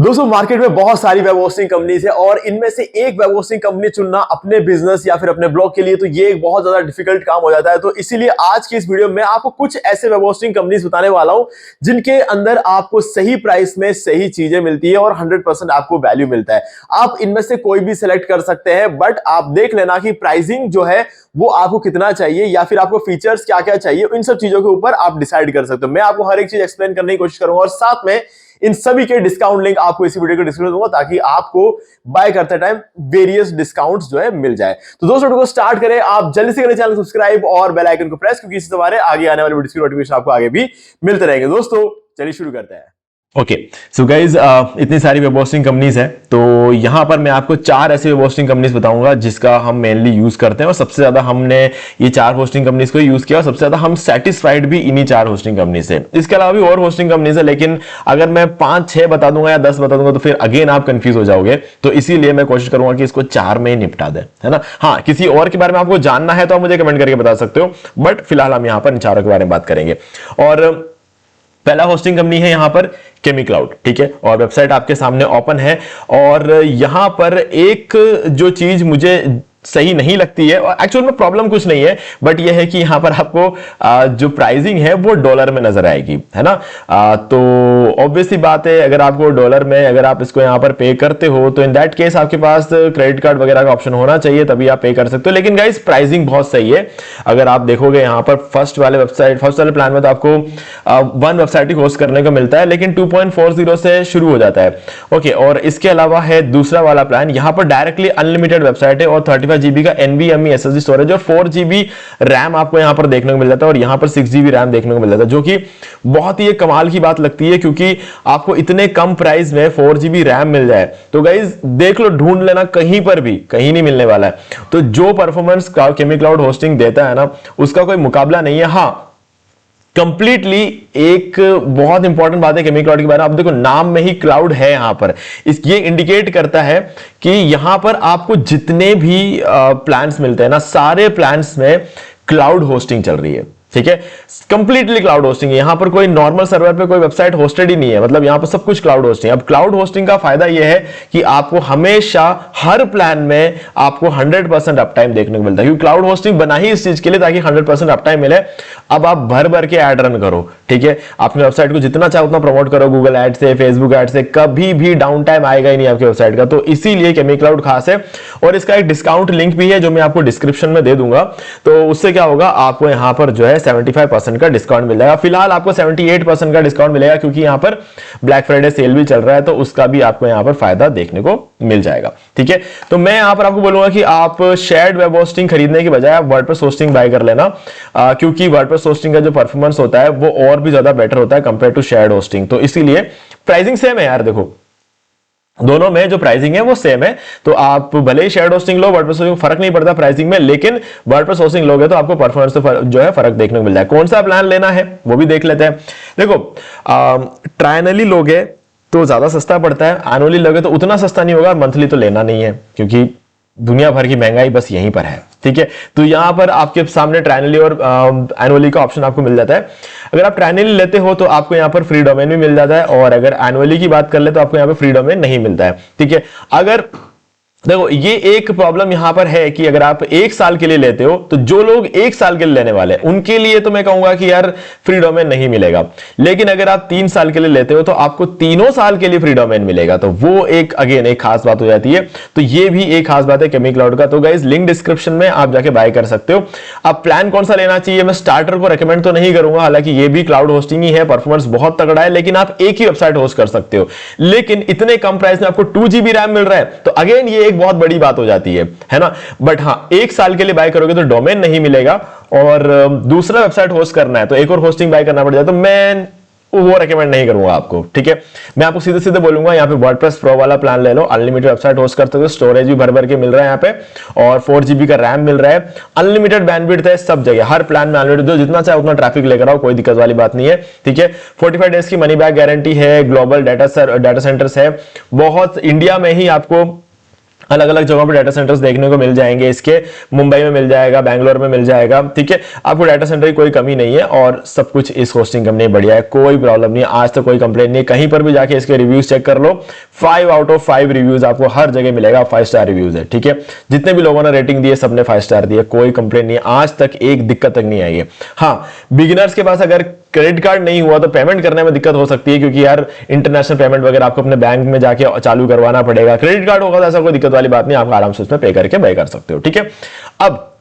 दोस्तों मार्केट में बहुत सारी वेब होस्टिंग कंपनीज है और इनमें से एक वेब होस्टिंग कंपनी चुनना अपने बिजनेस या फिर अपने ब्लॉग के लिए तो ये एक बहुत ज्यादा डिफिकल्ट काम हो जाता है। तो इसीलिए आज की इस वीडियो में आपको कुछ ऐसे वेब होस्टिंग कंपनीज बताने वाला हूं जिनके अंदर आपको सही प्राइस में सही चीजें मिलती है और 100% आपको वैल्यू मिलता है। आप इनमें से कोई भी सिलेक्ट कर सकते हैं, बट आप देख लेना कि प्राइसिंग जो है वो आपको कितना चाहिए या फिर आपको फीचर्स क्या क्या चाहिए, इन सब चीजों के ऊपर आप डिसाइड कर सकते हो। मैं आपको हर एक चीज एक्सप्लेन करने की कोशिश करूंगा और साथ में इन सभी के डिस्काउंट लिंक आपको इसी वीडियो के डिस्क्रिप्शन में दूंगा ताकि आपको बाय करते टाइम वेरियस डिस्काउंट्स जो है मिल जाए। तो दोस्तों वीडियो को स्टार्ट करें, आप जल्दी से करें चैनल सब्सक्राइब और बेल आइकन को प्रेस, क्योंकि इसी तरह आगे आने वाले वीडियो की नोटिफिकेशन आपको आगे भी मिलते रहेंगे। दोस्तों चलिए शुरू करते हैं। ओके सो गाइज, इतनी सारी वेब होस्टिंग कंपनीज है, तो यहां पर मैं आपको चार ऐसी वेब होस्टिंग कंपनीज बताऊंगा जिसका हम मेनली यूज करते हैं और सबसे ज्यादा हमने ये चार होस्टिंग कंपनीज को यूज किया और सबसे ज्यादा हम सेटिस्फाइड भी इन्हीं चार होस्टिंग कंपनी से। इसके अलावा भी और होस्टिंग कंपनीज है, लेकिन अगर मैं 5-6 बता दूंगा या 10 बता दूंगा तो फिर अगेन आप कंफ्यूज हो जाओगे। तो इसीलिए मैं कोशिश करूंगा कि इसको चार में ही निपटा दे, है ना। हाँ, किसी और के बारे में आपको जानना है तो आप मुझे कमेंट करके बता सकते हो, बट फिलहाल हम यहां पर इन चारों के बारे में बात करेंगे। और पहला होस्टिंग कंपनी है यहां पर केमीक्लाउड, ठीक है। और वेबसाइट आपके सामने ओपन है और यहां पर एक जो चीज मुझे सही नहीं लगती है, और एक्चुअल में प्रॉब्लम कुछ नहीं है, बट यह है कि यहां पर आपको जो प्राइसिंग है वो डॉलर में नजर आएगी, है ना। तो ऑब्वियसली बात है, अगर आपको डॉलर में अगर आप इसको यहां पर पे करते हो तो इन दैट केस आपके पास क्रेडिट कार्ड वगैरह का ऑप्शन होना चाहिए, तभी आप पे कर सकते हो। लेकिन गाइस प्राइसिंग बहुत सही है। अगर आप देखोगे यहां पर फर्स्ट वाले प्लान में तो आपको वन वेबसाइट ही होस्ट करने को मिलता है, लेकिन 2.40 से शुरू हो जाता है। ओके, और इसके अलावा है दूसरा वाला प्लान, यहां पर डायरेक्टली अनलिमिटेड वेबसाइट है और 35 GB का NVMe SSD स्टोरेज और 4 GB रैम आपको यहां पर देखने को मिल जाता है और यहां पर 6 GB रैम देखने को मिल जाता है, जो कि बहुत ही कमाल की बात लगती है, क्योंकि आपको इतने कम प्राइस में 4 GB रैम मिल जाए तो गाइस देख लो, ढूंढ लेना, कहीं पर भी कहीं नहीं मिलने वाला है। तो जो परफॉर्मेंस केमीक्लाउड होस्टिंग देता है ना, उसका कोई मुकाबला नहीं है। हाँ, कंप्लीटली एक बहुत इंपॉर्टेंट बात है केमीक्लाउड के बारे में, आप देखो नाम में ही क्लाउड है यहां पर, ये इंडिकेट करता है कि यहां पर आपको जितने भी प्लान्स मिलते हैं ना, सारे प्लान्स में क्लाउड होस्टिंग चल रही है, ठीक है। कंप्लीटली क्लाउड होस्टिंग है, यहां पर कोई नॉर्मल सर्वर पे कोई वेबसाइट होस्टेड ही नहीं है, मतलब यहां पर सब कुछ क्लाउड होस्टिंग है। अब क्लाउड होस्टिंग का फायदा यह है कि आपको हमेशा हर प्लान में आपको 100% अपटाइम देखने को मिलता है, क्योंकि क्लाउड होस्टिंग बना ही इस चीज के लिए ताकि 100% अपटाइम मिले। अब आप भर भर के ऐड रन करो, ठीक है, अपनी वेबसाइट को जितना चाहे उतना प्रमोट करो, गूगल एड से, फेसबुक एड से, कभी भी डाउन टाइम आएगा ही नहीं आपकी वेबसाइट का। तो इसीलिए केमीक्लाउड खास है और इसका एक डिस्काउंट लिंक भी है जो मैं आपको डिस्क्रिप्शन में दे दूंगा। तो उससे क्या होगा, आपको यहां पर जो है 75% का डिस्काउंट मिल जाएगा। फिलहाल आपको 78% का डिस्काउंट मिलेगा, क्योंकि यहां पर ब्लैक फ्राइडे सेल भी चल रहा है, तो उसका भी आपको यहां पर फायदा देखने को मिल जाएगा, ठीक है। तो मैं यहां पर आपको बोलूंगा कि आप शेयर्ड वेब होस्टिंग खरीदने की बजाय आप वर्डप्रेस होस्टिंग बाय कर लेना, क्योंकि वर्डप्रेस होस्टिंग का जो परफॉर्मेंस होता है वो और भी ज्यादा बेटर होता है कंपेयर टू शेयर्ड होस्टिंग। तो इसीलिए प्राइसिंग सेम है यार, देखो दोनों में जो प्राइसिंग है वो सेम है। तो आप भले ही शेयर्ड होस्टिंग लो, वर्डप्रेस होस्टिंग फर्क नहीं पड़ता प्राइसिंग में, लेकिन वर्डप्रेस होस्टिंग लोगे तो आपको परफॉर्मेंस जो है फर्क देखने को मिल जाए। कौन सा प्लान लेना है वो भी देख लेते हैं। देखो, ट्रायनली लोगे तो ज्यादा सस्ता पड़ता है, एनुअली लोगे तो उतना सस्ता नहीं होगा, मंथली तो लेना नहीं है क्योंकि दुनिया भर की महंगाई बस यहीं पर है, ठीक है। तो यहां पर आपके सामने ट्रायनली और एनुअली का ऑप्शन आपको मिल जाता है। अगर आप ट्रायनली लेते हो तो आपको यहां पर फ्री डोमेन भी मिल जाता है, और अगर एनुअली की बात कर ले तो आपको यहां पर फ्री डोमेन नहीं मिलता है, ठीक है। अगर देखो, ये एक प्रॉब्लम यहां पर है कि अगर आप 1 साल के लिए लेते हो तो जो लोग 1 साल के लिए लेने वाले हैं उनके लिए तो मैं कहूंगा कि यार फ्री डोमेन नहीं मिलेगा, लेकिन अगर आप 3 साल के लिए लेते हो तो आपको 3 साल के लिए फ्री डोमेन मिलेगा। तो वो एक अगेन एक खास बात हो जाती है। तो ये भी एक खास बात है केमीक्लाउड का। तो गाइस लिंक डिस्क्रिप्शन में आप जाके बाय कर सकते हो। अब प्लान कौन सा लेना चाहिए, मैं स्टार्टर को रेकमेंड तो नहीं करूंगा, हालांकि ये भी क्लाउड होस्टिंग ही है, परफॉर्मेंस बहुत तगड़ा है, लेकिन आप एक ही वेबसाइट होस्ट कर सकते हो। लेकिन इतने कम प्राइस में आपको 2 GB रैम मिल रहा है, तो अगेन ये एक बहुत बड़ी बात हो जाती है ना। बट हां, 1 साल के लिए बाय करोगे तो डोमेन नहीं मिलेगा, और दूसरा वेबसाइट होस्ट करना है तो एक और होस्टिंग बाय करना पड़ जाए, तो मैं वो रेकमेंड नहीं करूंगा आपको, ठीक है। मैं आपको सीधे सीधे बोलूंगा यहां पे वर्डप्रेस प्रो वाला प्लान ले लो, अनलिमिटेड वेबसाइट होस्ट करते हो, स्टोरेज भी भर भर के मिल रहा है यहां पे, और 4 GB का रैम मिल रहा है, अनलिमिटेड बैंडविड्थ है सब जगह, हर प्लान में अनलिमिटेड, जो जितना चाहे उतना ट्रैफिक लेकर आओ, कोई दिक्कत वाली बात नहीं है, ठीक है। 45 डेज की मनी बैक गारंटी है, ग्लोबल डाटा सेंटर्स है, बहुत इंडिया में ही आपको अलग अलग जगहों पे डाटा सेंटर्स देखने को मिल जाएंगे इसके। मुंबई में मिल जाएगा, बैंगलोर में मिल जाएगा, ठीक है। आपको डाटा सेंटर की कोई कमी नहीं है और सब कुछ इस होस्टिंग कंपनी बढ़िया है, कोई प्रॉब्लम नहीं है, आज तक कोई कंप्लेंट नहीं है। कहीं पर भी जाके इसके रिव्यूज चेक कर लो, 5 आउट ऑफ 5 रिव्यूज आपको हर जगह मिलेगा, 5 स्टार रिव्यूज है, ठीक है। जितने भी लोगों ने रेटिंग दी है सबने 5 स्टार दिए, कोई कंप्लेंट नहीं है, आज तक एक दिक्कत तक नहीं आई है। हाँ, बिगिनर्स के पास अगर क्रेडिट कार्ड नहीं हुआ तो पेमेंट करने में दिक्कत हो सकती है, क्योंकि यार इंटरनेशनल पेमेंट वगैरह आपको अपने बैंक में जाके चालू करवाना पड़ेगा। क्रेडिट कार्ड होगा तो ऐसा कोई दिक्कत वाली बात नहीं, आप आराम से उसमें पे करके बाय कर सकते हो, ठीक है। अब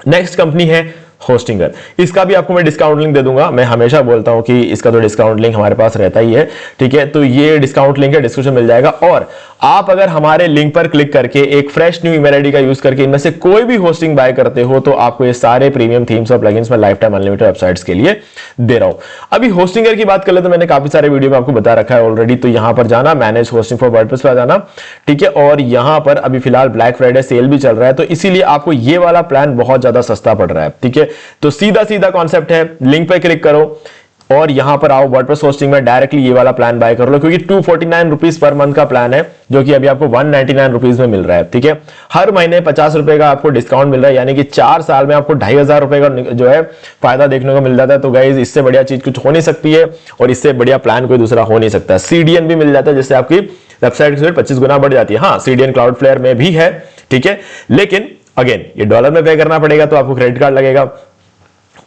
नेक्स्ट कंपनी है होस्टिंगर। इसका भी आपको मैं डिस्काउंट लिंक दे दूंगा, मैं हमेशा बोलता हूं कि इसका तो डिस्काउंट लिंक हमारे पास रहता ही है, ठीक है। तो ये डिस्काउंट लिंक है, डिस्क्रिप्शन मिल जाएगा। और आप अगर हमारे लिंक पर क्लिक करके एक फ्रेश न्यू ईमेल आईडी का यूज करके इनमें से कोई भी होस्टिंग बाय करते हो तो आपको ये सारे प्रीमियम थीम्स और प्लगइन्स में लाइफ टाइम अनलिमिटेड वेबसाइट्स के लिए दे रहा हूं। अभी होस्टिंगर की बात कर ले तो मैंने काफी सारे वीडियो में आपको बता रखा है ऑलरेडी। तो यहां पर जाना, मैनेज होस्टिंग फॉर वर्डप्रेस पर जाना, ठीक है। और यहां पर अभी फिलहाल ब्लैक फ्राइडे सेल भी चल रहा है, तो इसीलिए आपको ये वाला प्लान बहुत ज्यादा सस्ता पड़ रहा है, ठीक है। तो सीधा सीधा कॉन्सेप्ट है, लिंक पे क्लिक करो और यहां पर आओ, वर्डप्रेस होस्टिंग में डायरेक्टली ये वाला प्लान बाय कर लो, क्योंकि 249 रुपीज पर मंथ का प्लान है, जो कि अभी आपको 199 रुपीज में मिल रहा है, ठीक है। हर महीने 50 रुपए का आपको डिस्काउंट मिल रहा है, यानी कि 4 साल में आपको 2500 रुपए का जो है फायदा देखने को मिल जाता है। तो गाइज इससे बढ़िया चीज कुछ हो नहीं सकती है और इससे बढ़िया प्लान कोई दूसरा हो नहीं सकता। सीडीएन भी मिल जाता है, जिससे आपकी वेबसाइट की स्पीड 25 गुना बढ़ जाती है। हाँ, सीडीएन क्लाउडफ्लेयर में भी है, ठीक है, लेकिन अगेन ये डॉलर में पे करना पड़ेगा, तो आपको क्रेडिट कार्ड लगेगा।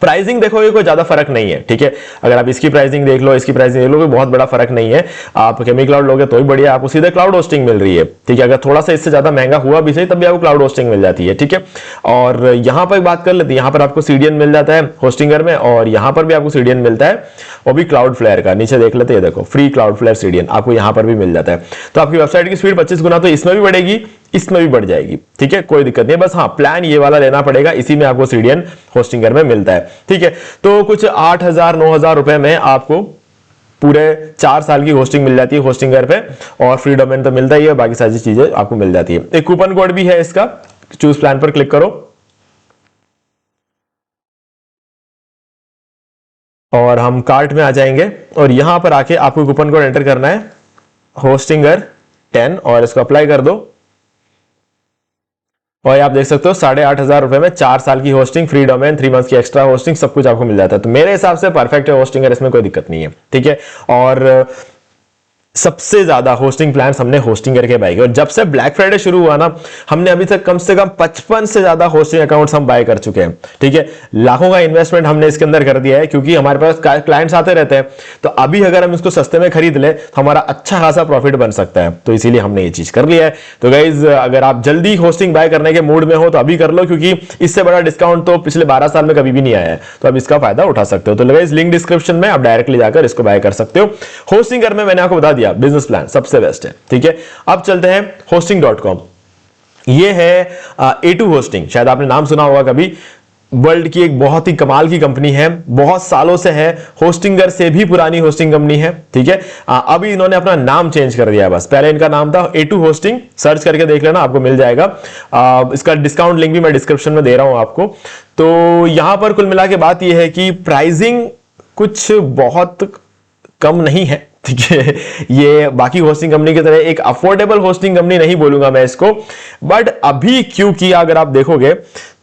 प्राइसिंग देखोगे कोई ज्यादा फर्क नहीं है, ठीक है। अगर आप इसकी प्राइसिंग देख लो, इसकी प्राइसिंग देख लो, कोई बहुत बड़ा फर्क नहीं है। आप केमी क्लाउड लोगे तो ही बढ़िया, आपको सीधे क्लाउड होस्टिंग मिल रही है, ठीक है। अगर थोड़ा सा इससे ज्यादा महंगा हुआ भी सही, तब भी आपको क्लाउड होस्टिंग मिल जाती है, ठीक है। और यहां पर बात कर लेते हैं, यहां पर आपको सीडीएन मिल जाता है होस्टिंगर में, और यहां पर भी आपको सीडीएन मिलता है, वो भी क्लाउड फ्लेयर का। नीचे देख लेते हैं, देखो फ्री क्लाउड फ्लेयर सीडीएन आपको यहां पर भी मिल जाता है। तो आपकी वेबसाइट की स्पीड 25 गुना तो इसमें भी बढ़ेगी, इसमें भी बढ़ जाएगी, ठीक है, कोई दिक्कत नहीं है। बस हाँ, प्लान ये वाला लेना पड़ेगा, इसी में आपको सीडीएन होस्टिंगर में मिलता है, ठीक है। तो कुछ 8,000 9,000 रुपए में आपको पूरे 4 साल की होस्टिंग मिल जाती है होस्टिंगर पे, और फ्री डोमेन तो मिलता ही है, बाकी सारी चीजें आपको मिल जाती है। एक कूपन कोड भी है इसका, चूज प्लान पर क्लिक करो और हम कार्ट में आ जाएंगे, और यहां पर आके आपको कूपन कोड एंटर करना है होस्टिंगर 10 और इसको अप्लाई कर दो। और आप देख सकते हो 8,500 रुपए में 4 साल की होस्टिंग, फ्री डोमेन, 3 मंथ की एक्स्ट्रा होस्टिंग, सब कुछ आपको मिल जाता है। तो मेरे हिसाब से परफेक्ट है होस्टिंगर, इसमें कोई दिक्कत नहीं है, ठीक है। और सबसे ज्यादा होस्टिंग प्लान हमने होस्टिंगर के बाय किए, और जब से ब्लैक फ्राइडे शुरू हुआ ना, हमने अभी तक कम से कम 55 से ज्यादा होस्टिंग अकाउंट्स हम बाय कर चुके हैं, ठीक है। लाखों का इन्वेस्टमेंट हमने इसके अंदर कर दिया है, क्योंकि हमारे पास क्लाइंट्स आते रहते हैं। तो अभी अगर हम इसको सस्ते में खरीद ले तो हमारा अच्छा खासा प्रॉफिट बन सकता है, तो इसीलिए हमने ये चीज कर लिया है। तो गाइज अगर आप जल्दी होस्टिंग बाय करने के मूड में हो तो अभी कर लो, क्योंकि इससे बड़ा डिस्काउंट तो पिछले 12 साल में कभी भी नहीं आया है, तो आप इसका फायदा उठा सकते हो। तो गाइज लिंक डिस्क्रिप्शन में, आप डायरेक्टली जाकर इसको बाय कर सकते हो। होस्टिंगर में मैंने आपको बता दिया बिजनेस प्लान सबसे बेस्ट है, ठीक है। अब चलते हैं hosting.com। ये है A2 होस्टिंग, शायद आपने नाम सुना होगा कभी। वर्ल्ड की एक बहुत ही कमाल की कंपनी है, बहुत सालों से है, होस्टिंगर से भी पुरानी होस्टिंग कंपनी है, ठीक है। अभी इन्होंने अपना नाम चेंज कर दिया, बस पहले इनका नाम था A2 होस्टिंग, सर्च करके देख लेना, आपको मिल जाएगा। इसका डिस्काउंट लिंक भी मैं डिस्क्रिप्शन में दे रहा हूं आपको। तो यहां पर कुल मिला के बात यह है कि प्राइसिंग कुछ बहुत कम नहीं है, ठीक है। ये बाकी होस्टिंग कंपनी की तरह एक अफोर्डेबल होस्टिंग कंपनी नहीं बोलूंगा मैं इसको, बट अभी क्योंकि अगर आप देखोगे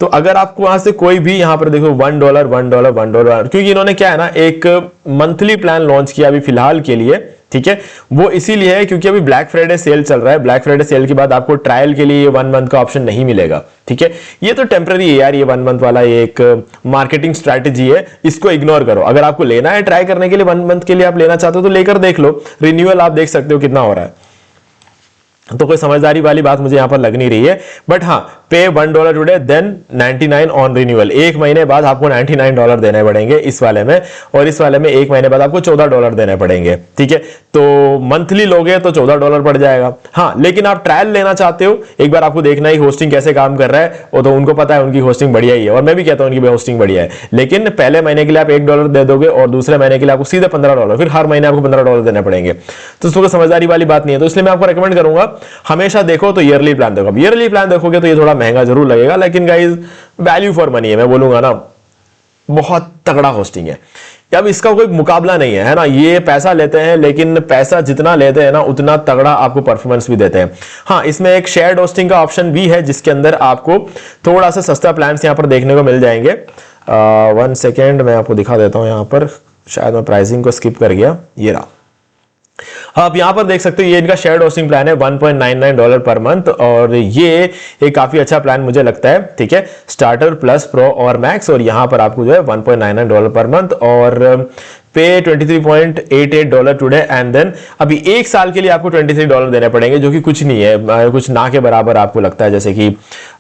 तो अगर आपको वहां से कोई भी, यहां पर देखो $1 $1 $1, क्योंकि इन्होंने क्या है ना, एक मंथली प्लान लॉन्च किया अभी फिलहाल के लिए, ठीक है। वो इसीलिए है क्योंकि अभी ब्लैक फ्राइडे सेल चल रहा है। ब्लैक फ्राइडे सेल के बाद आपको ट्रायल के लिए ये 1 मंथ का ऑप्शन नहीं मिलेगा, ठीक है। ये तो टेम्पररी है यार, ये 1 मंथ वाला ये एक मार्केटिंग स्ट्रैटेजी है, इसको इग्नोर करो। अगर आपको लेना है ट्राई करने के लिए, 1 मंथ के लिए आप लेना चाहते हो तो लेकर देख लो। रिन्यूअल आप देख सकते हो कितना हो रहा है, तो कोई समझदारी वाली बात मुझे यहां पर लग नहीं रही है। बट हाँ, पे $1 टुडे देन 99 ऑन रिन्यूअल, 1 महीने बाद आपको $99 देने पड़ेंगे इस वाले में, और इस वाले में 1 महीने बाद आपको $14 देने पड़ेंगे, ठीक है। तो मंथली लोगे तो $14 पड़ जाएगा। हाँ, लेकिन आप ट्रायल लेना चाहते हो, एक बार आपको देखना ही होस्टिंग कैसे काम कर रहा है, वो तो उनको पता है, उनकी होस्टिंग बढ़िया ही है, और मैं भी कहता हूं उनकी होस्टिंग बढ़िया है। लेकिन पहले महीने के लिए आप $1 दे दोगे और दूसरे महीने के लिए आपको सीधे $15, फिर हर महीने आपको $15 देने पड़ेंगे, तो उसको समझदारी वाली बात नहीं है। तो इसलिए मैं आपको रेकमेंड करूंगा हमेशा देखो तो ईयरली प्लान देखो। ईयरली प्लान देखोगे तो ये थोड़ा महंगा जरूर लगेगा, लेकिन गाइस वैल्यू फॉर मनी है, मैं बोलूंगा ना, बहुत तगड़ा होस्टिंग है। अब इसका कोई मुकाबला नहीं है ना। ये पैसा लेते हैं, लेकिन पैसा जितना लेते हैं ना उतना तगड़ा आपको परफॉर्मेंस भी देते हैं। हाँ, इसमें एक शेयर्ड होस्टिंग का ऑप्शन भी है, जिसके अंदर आपको थोड़ा सा सस्ता प्लान यहां पर देखने को मिल जाएंगे। 1 सेकेंड, मैं आपको दिखा देता हूं। यहां पर शायद मैं प्राइसिंग को स्किप कर गया, ये रहा। आप यहां पर देख सकते हो ये इनका शेयर्ड होस्टिंग प्लान है $1.99 पर मंथ, और ये एक काफी अच्छा प्लान मुझे लगता है। ठीक है, स्टार्टर प्लस प्रो और मैक्स, और यहां पर आपको जो है $1.99 पर मंथ और पे $23.88 टुडे, एंड देन अभी 1 साल के लिए आपको $23 देने पड़ेंगे, जो कि कुछ नहीं है, कुछ ना के बराबर आपको लगता है। जैसे कि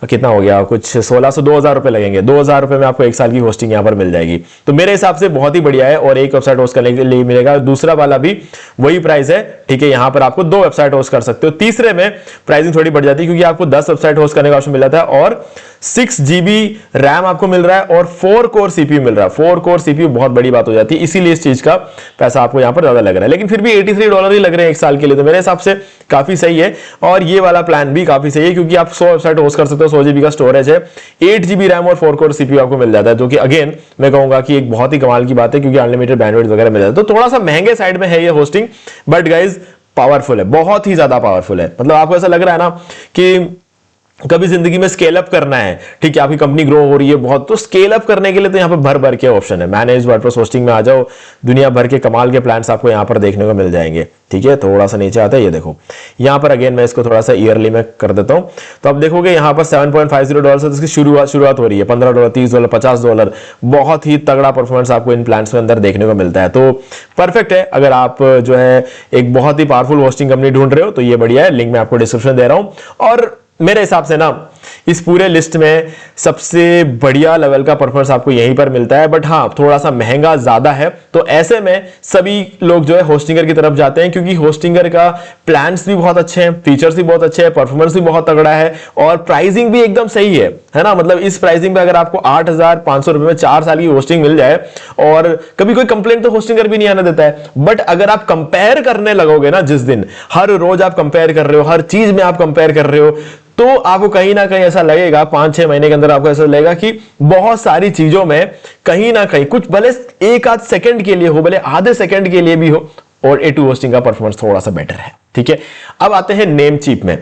कितना हो गया, कुछ 1600 2000 रुपए लगेंगे। 2000 रुपए में आपको 1 साल की होस्टिंग यहां पर मिल जाएगी। तो मेरे हिसाब से बहुत ही बढ़िया है, और एक वेबसाइट होस्ट करने के लिए मिलेगा। दूसरा वाला भी वही प्राइस है। ठीक है, यहां पर आपको 2 वेबसाइट होस्ट कर सकते हो। तीसरे में प्राइसिंग थोड़ी बढ़ जाती है, क्योंकि आपको 10 वेबसाइट होस्ट करने का ऑप्शन मिल जाता है, और 6 GB रैम आपको मिल रहा है, और 4 कोर CPU मिल रहा है। 4 कोर CPU बहुत बड़ी बात हो जाती है, इसीलिए इस चीज का पैसा आपको यहां पर ज्यादा लग रहा है। लेकिन फिर भी $83 ही लग रहे हैं 1 साल के लिए, तो मेरे हिसाब से काफी सही है। और ये वाला प्लान भी काफी सही है, क्योंकि आप 100 वेबसाइट होस्ट कर सकते हो, 100 GB का स्टोरेज है, 8 GB रैम और 4 कोर CPU आपको मिल जाता है, जो कि अगेन मैं कहूंगा कि एक बहुत ही कमाल की बात है, क्योंकि अनलिमिटेड बैंडविड्थ वगैरह मिल जाता है। तो थोड़ा सा महंगे साइड में है ये होस्टिंग, बट गाइज पावरफुल है, बहुत ही ज्यादा पावरफुल है। मतलब आपको ऐसा लग रहा है ना कि कभी जिंदगी में स्केल अप करना है, ठीक है, आपकी कंपनी ग्रो हो रही है बहुत, तो स्केल अप करने के लिए तो यहाँ पर भर भर के ऑप्शन है। मैनेज वर्डप्रेस होस्टिंग में आ जाओ, दुनिया भर के कमाल के प्लान्स आपको यहाँ पर देखने को मिल जाएंगे। ठीक है, थोड़ा सा नीचे आता है, ये देखो यहाँ पर अगेन मैं इसको थोड़ा सा ईयरली में कर देता हूँ, तो आप देखोगे यहाँ पर $7.50 से इसकी शुरुआत हो रही है। $15, $30, $50, बहुत ही तगड़ा परफॉर्मेंस आपको इन प्लान्स में अंदर देखने को मिलता है। तो परफेक्ट है, अगर आप जो है एक बहुत ही पावरफुल होस्टिंग कंपनी ढूंढ रहे हो तो ये बढ़िया है। लिंक मैं आपको डिस्क्रिप्शन दे रहा हूँ। और मेरे हिसाब से ना इस पूरे लिस्ट में सबसे बढ़िया लेवल का परफॉर्मेंस आपको यहीं पर मिलता है, बट हाँ थोड़ा सा महंगा ज्यादा है। तो ऐसे में सभी लोग जो है होस्टिंगर की तरफ जाते हैं, क्योंकि होस्टिंगर का प्लान्स भी बहुत अच्छे हैं, फीचर्स भी बहुत अच्छे हैं, परफॉर्मेंस भी बहुत तगड़ा है, और प्राइसिंग भी एकदम सही है ना। मतलब इस प्राइसिंग पे अगर आपको 8500 रुपए में 4 साल की होस्टिंग मिल जाए, और कभी कोई कंप्लेंट तो होस्टिंगर भी नहीं आने देता है, बट अगर आप कंपेयर करने लगोगे ना, जिस दिन हर रोज आप कंपेयर कर रहे हो, हर चीज में आप कंपेयर कर रहे हो, तो आपको कहीं ना कहीं ऐसा लगेगा 5-6 महीने के अंदर आपको ऐसा लगेगा कि बहुत सारी चीजों में कहीं ना कहीं कुछ, भले 1 आध सेकंड के लिए हो, भले आधे सेकंड के लिए भी हो, और A2 होस्टिंग का परफॉर्मेंस थोड़ा सा बेटर है। ठीक है, अब आते हैं नेमचीप में।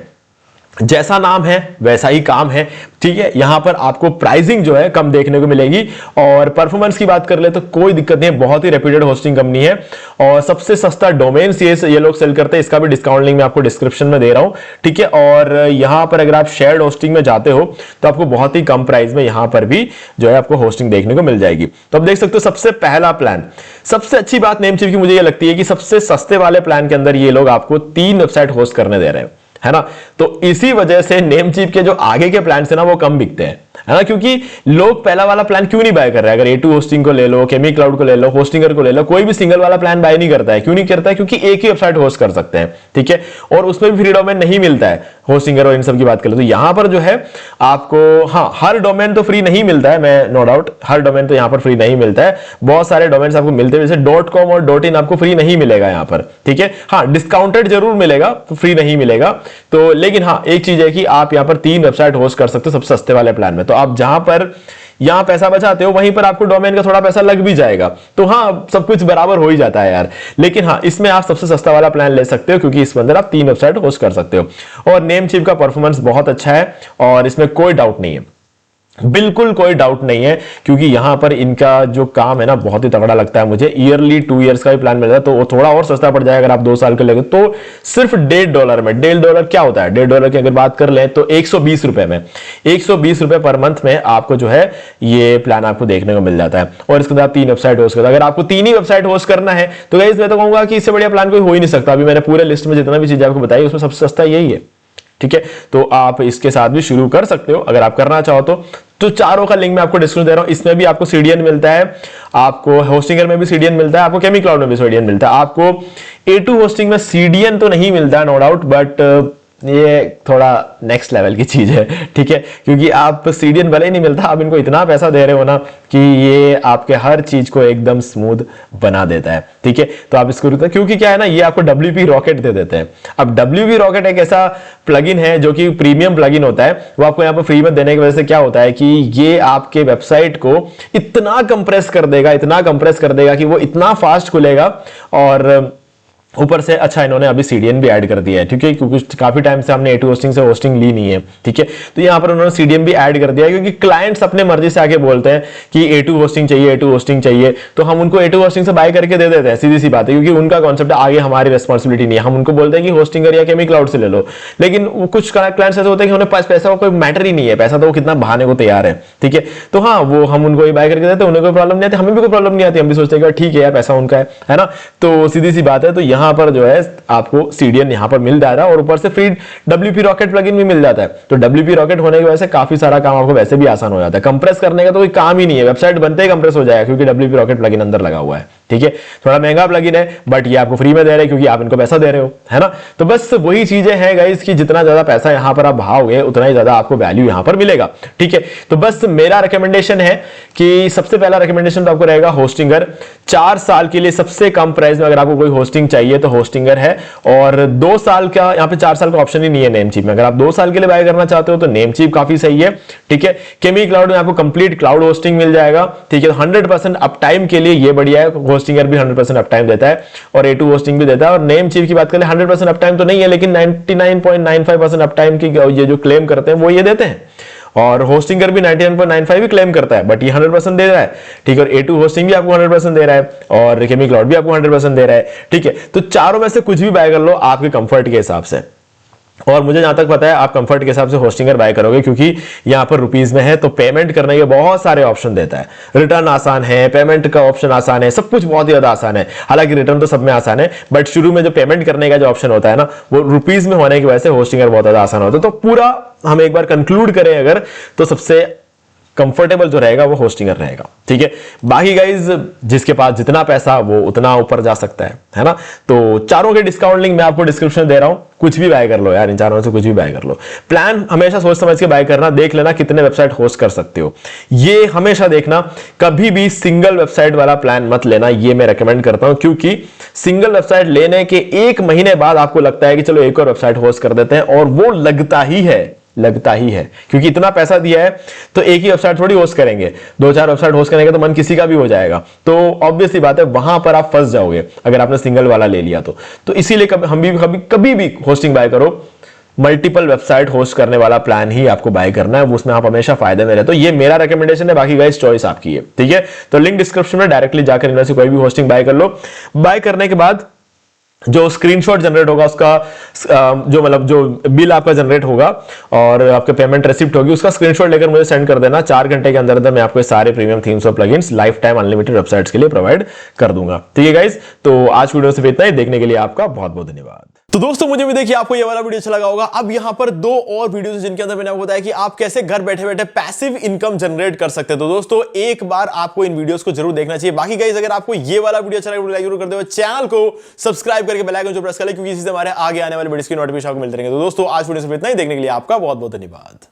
जैसा नाम है वैसा ही काम है। ठीक है, यहां पर आपको प्राइसिंग जो है कम देखने को मिलेगी, और परफॉर्मेंस की बात कर ले तो कोई दिक्कत नहीं है, बहुत ही रेप्यूटेड होस्टिंग कंपनी है, और सबसे सस्ता डोमेन्स ये लोग सेल करते हैं। इसका भी डिस्काउंट लिंक मैं आपको डिस्क्रिप्शन में दे रहा हूं। ठीक है, और यहां पर अगर आप शेयर्ड होस्टिंग में जाते हो तो आपको बहुत ही कम प्राइस में यहां पर भी जो है आपको होस्टिंग देखने को मिल जाएगी। तो आप देख सकते हो सबसे पहला प्लान, सबसे अच्छी बात नेमचीप की मुझे ये लगती है कि सबसे सस्ते वाले प्लान के अंदर ये लोग आपको 3 वेबसाइट होस्ट करने दे रहे हैं, है ना। तो इसी वजह से नेमचीप के जो आगे के प्लान है ना वो कम बिकते हैं, है ना, क्योंकि लोग पहला वाला प्लान क्यों नहीं बाय कर रहे हैं। अगर A2 होस्टिंग को ले लो, केमी क्लाउड को ले लो, होस्टिंगर को ले लो, कोई भी सिंगल वाला प्लान बाय नहीं करता है। क्यों नहीं करता है? क्योंकि एक ही वेबसाइट होस्ट कर सकते हैं। ठीक है, और उसमें भी फ्री डोमेन नहीं मिलता है, होस्टिंगर और इन सब की बात करें तो यहां पर जो है आपको, हाँ हर डोमेन तो फ्री नहीं मिलता है, मैं नो डाउट हर डोमेन तो यहां पर फ्री नहीं मिलता है। बहुत सारे डोमेन आपको मिलते हैं, जैसे .com और .in आपको फ्री नहीं मिलेगा यहां पर। ठीक है, हाँ डिस्काउंटेड जरूर मिलेगा, तो फ्री नहीं मिलेगा। तो लेकिन हाँ एक चीज है कि आप यहां पर 3 वेबसाइट होस्ट कर सकते हो सबसे सस्ते वाले प्लान में। तो आप जहां पर यहां पैसा बचाते हो वहीं पर आपको डोमेन का थोड़ा पैसा लग भी जाएगा, तो हाँ सब कुछ बराबर हो ही जाता है यार। लेकिन हाँ इसमें आप सबसे सस्ता वाला प्लान ले सकते हो, क्योंकि इसके अंदर आप 3 वेबसाइट होस्ट कर सकते हो। और नेमचीप का परफॉर्मेंस बहुत अच्छा है, और इसमें कोई डाउट नहीं है, बिल्कुल कोई डाउट नहीं है, क्योंकि यहां पर इनका जो काम है ना बहुत ही तगड़ा लगता है मुझे। ईयरली 2 इयर्स का भी प्लान मिल रहा है, तो वो थोड़ा और सस्ता पड़ जाएगा अगर आप 2 साल के लगे तो सिर्फ $1.5 में। $1.5 क्या होता है? $1.5 की अगर बात कर ले तो 120 रुपए में, 120 रुपए पर मंथ में आपको जो है ये प्लान आपको देखने को मिल जाता है। और इसके बाद 3 वेबसाइट होस्ट करता है। अगर आपको 3 ही वेबसाइट होस्ट करना है तो गाइस मैं तो कहूंगा कि इससे बढ़िया प्लान कोई हो ही नहीं सकता। अभी मैंने पूरे लिस्ट में जितना भी चीज आपको बताई उसमें सबसे सस्ता यही है। ठीक है, तो आप इसके साथ भी शुरू कर सकते हो अगर आप करना चाहो तो चारों का लिंक मैं आपको डिस्क्रिप्शन दे रहा हूं। इसमें भी आपको CDN मिलता है, आपको होस्टिंगर में भी CDN मिलता है, आपको केमी क्लाउड में भी CDN मिलता है। आपको A2 होस्टिंग में CDN तो नहीं मिलता है नो डाउट, बट ये थोड़ा नेक्स्ट लेवल की चीज है, ठीक है, क्योंकि आप सीडीएन भले ही नहीं मिलता, आप इनको इतना पैसा दे रहे हो ना कि ये आपके हर चीज को एकदम स्मूथ बना देता है, ठीक है। तो आप इसको क्योंकि क्या है ना, ये आपको WP रॉकेट दे देते हैं। अब WP रॉकेट एक ऐसा प्लगइन है जो कि प्रीमियम प्लगइन होता है, वो आपको यहाँ पर फ्री में देने की वजह से क्या होता है कि ये आपके वेबसाइट को इतना कंप्रेस कर देगा, इतना कंप्रेस कर देगा कि वो इतना फास्ट खुलेगा। और ऊपर से अच्छा इन्होंने अभी सीडीएन भी ऐड कर दिया है, ठीक है, क्योंकि काफी टाइम से हमने A2 होस्टिंग से होस्टिंग ली नहीं है, ठीक है। तो यहाँ पर उन्होंने सीडीएन भी ऐड कर दिया है, क्योंकि क्लाइंट्स अपने मर्जी से आके बोलते हैं कि A2 होस्टिंग चाहिए, A2 होस्टिंग चाहिए, तो हम उनको A2 होस्टिंग से बाय करके दे देते हैं, सीधी सी बात है, क्योंकि उनका कॉन्सेप्ट आगे हमारी रिस्पॉन्सिबिलिटी नहीं है। हम उनको बोलते हैं कि होस्टिंगर या केमी क्लाउड से ले लो, लेकिन कुछ क्लाइंट्स ऐसे होते हैं कि उन्हें पास पैसा कोई मैटर ही नहीं है, पैसा तो वो कितना बहाने को तैयार है, ठीक है। तो हाँ, वो हम उनको ही बाय करके देते हैं, उन्हें कोई प्रॉब्लम नहीं आती, हमें भी कोई प्रॉब्लम नहीं आती, हम भी सोचते हैं ठीक है यार, पैसा उनका है ना। तो सीधी सी बात है। तो यहाँ पर जो है आपको सीडीएन यहां पर मिल जा रहा है, और ऊपर से फ्री WP रॉकेट प्लगइन भी मिल जाता है। तो WP रॉकेट होने की वजह से काफी सारा काम आपको वैसे भी आसान हो जाता है, कंप्रेस करने का तो कोई काम ही नहीं है, वेबसाइट बनते ही कंप्रेस हो जाएगा, क्योंकि WP रॉकेट प्लगइन अंदर लगा हुआ है, ठीक है। थोड़ा महंगा प्लगइन है, बट ये आपको फ्री में दे रहे हैं क्योंकि आप इनको पैसा दे रहे हो, है ना। तो बस वही चीजें हैं गाइस कि जितना ज्यादा पैसा यहां पर आप भाओगे उतना ही ज्यादा आपको वैल्यू यहां पर मिलेगा, ठीक है। तो बस मेरा रिकमेंडेशन है कि सबसे पहला रिकमेंडेशन तो आपको रहेगा होस्टिंगर। 4 साल के लिए सबसे कम प्राइस में अगर आपको कोई होस्टिंग चाहिए तो होस्टिंगर है, और 2 साल का, यहाँ पे 4 साल का ऑप्शन ही नहीं है नेमचीप में। अगर आप 2 साल के लिए बाय करना चाहते हो तो नेमचीप काफी सही है, ठीक है। केमी क्लाउड में आपको कंप्लीट क्लाउड होस्टिंग मिल जाएगा, ठीक है। 100% अप टाइम के लिए ये बढ़िया है, होस्टिंगर भी 100% अप टाइम देता है, और A2 होस्टिंग भी देता है। और नेमचीप की बात करें 100% अप टाइम तो नहीं है, लेकिन 99.95% अप टाइम की ये जो क्लेम करते हैं वो ये देते हैं, और होस्टिंगर भी 99.95 भी क्लेम करता है, बट ये 100% दे रहा है, ठीक है। और A2 होस्टिंग भी आपको 100% दे रहा है, और केमी क्लाउड भी आपको 100% दे रहा है, ठीक है। तो चारों में से कुछ भी बाय कर लो आपके कंफर्ट के हिसाब से, और मुझे जहां तक पता है आप कंफर्ट के हिसाब से होस्टिंगर बाय करोगे, क्योंकि यहां पर रुपीस में है, तो पेमेंट करने के बहुत सारे ऑप्शन देता है, रिटर्न आसान है, पेमेंट का ऑप्शन आसान है, सब कुछ बहुत ही ज्यादा आसान है। हालांकि रिटर्न तो सब में आसान है, बट शुरू में जो पेमेंट करने का जो ऑप्शन होता है ना, वो रुपीस में होने की वजह से होस्टिंगर बहुत ज्यादा आसान होता है। तो पूरा हम एक बार कंक्लूड करें अगर, तो सबसे कंफर्टेबल जो रहेगा वो होस्टिंगर रहेगा, ठीक है। बाकी गाइज जिसके पास जितना पैसा वो उतना ऊपर जा सकता है ना। तो चारों के डिस्काउंट लिंक मैं आपको डिस्क्रिप्शन दे रहा हूं, कुछ भी बाय कर लो यार, इन चारों में से कुछ भी बाय कर लो। प्लान हमेशा सोच समझ के बाय करना, देख लेना कितने वेबसाइट होस्ट कर सकते हो, ये हमेशा देखना। कभी भी सिंगल वेबसाइट वाला प्लान मत लेना, ये मैं रेकमेंड करता हूं, क्योंकि सिंगल वेबसाइट लेने के 1 महीने बाद आपको लगता है कि चलो एक और वेबसाइट होस्ट कर देते हैं, और वो लगता ही है, क्योंकि इतना पैसा दिया है तो एक ही वेबसाइट थोड़ी होस्ट करेंगे, 2-4 वेबसाइट होस्ट करने का तो मन किसी का भी हो जाएगा। तो ऑब्वियस सी बात है वहां पर आप फंस जाओगे अगर आपने सिंगल वाला ले लिया तो इसीलिए कभी भी होस्टिंग बाय करो, मल्टीपल वेबसाइट होस्ट करने वाला प्लान ही आपको बाय करना है, उसमें आप हमेशा फायदे में रहते। तो ये मेरा रिकमेंडेशन है, बाकी गाइस चॉइस आपकी है, ठीक है। तो लिंक डिस्क्रिप्शन में डायरेक्टली जाकर इनमें से कोई भी होस्टिंग बाय कर लो। बाय करने के बाद जो स्क्रीनशॉट जनरेट होगा उसका, जो बिल आपका जनरेट होगा और आपके पेमेंट रिसिप्ट होगी, उसका स्क्रीनशॉट लेकर मुझे सेंड कर देना। 4 घंटे के अंदर अंदर मैं आपको सारे प्रीमियम थीम्स और plugins life time unlimited websites के लिए प्रोवाइड कर दूंगा, ठीक है गाइस। तो आज वीडियो से इतना ही, देखने के लिए आपका बहुत बहुत धन्यवाद। तो दोस्तों मुझे भी देखिए आपको ये वाला वीडियो अच्छा लगा होगा। अब यहाँ पर 2 और वीडियोस हैं जिनके अंदर मैंने आपको बताया कि आप कैसे घर बैठे बैठे पैसिव इनकम जनरेट कर सकते हैं। तो दोस्तों एक बार आपको इन वीडियोस को जरूर देखना चाहिए। बाकी गाइस अगर आपको ये वाला वीडियो अच्छा लगा लाइक जरूर कर दो, चैनल को सब्सक्राइब करके बेल आइकन जो प्रेस कर ले, क्योंकि इसी से हमारे आगे आने वाले वीडियोस की नोटिफिकेशन आपको मिलते रहेंगे। तो दोस्तों आज वीडियो से इतना ही, देखने के लिए आपका बहुत बहुत धन्यवाद।